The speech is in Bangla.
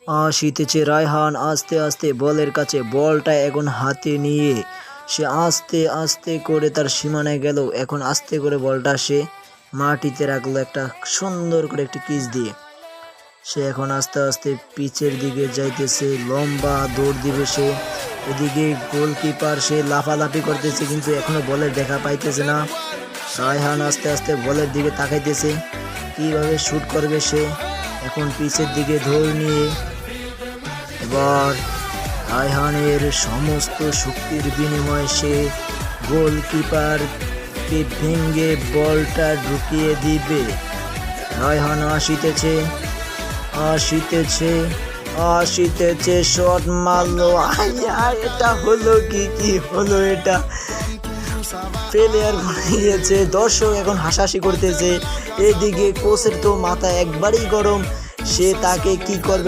আসিতেছে রায়হান আস্তে আস্তে বলের কাছে, বলটা এখন হাতে নিয়ে সে আস্তে আস্তে করে তার সীমানায় গেল। এখন আস্তে করে বলটা সে মাটিতে রাখলো একটা সুন্দর করে একটি কিস দিয়ে। সে এখন আস্তে আস্তে পিচের দিকে যাইতেছে, লম্বা দৌড় দিবে সে। এদিকে গোলকিপার সে লাফালাফি করতেছে, কিন্তু এখনো বলের দেখা পাইতেছে না। রায়হান আস্তে আস্তে বলের দিকে তাকাইতেছে, কিভাবে শুট করবে সে। এখন পিচের দিকে দৌড় নিয়ে এবার রায়হানের সমস্ত শক্তির বিনিময়ে সে গোলকিপারকে ভেঙে বলটা ঢুকিয়ে দিবে। রায়হান আসিতেছে আসিতেছে আসিতেছে, শট মারলো। এটা হলো কি হলো এটা? প্লেয়ার হয়ে গেছে। দর্শক এখন হাসাহাসি করতেছে। এদিকে কোচের তো মাথা একবারেই গরম, সে তাকে কি করবে।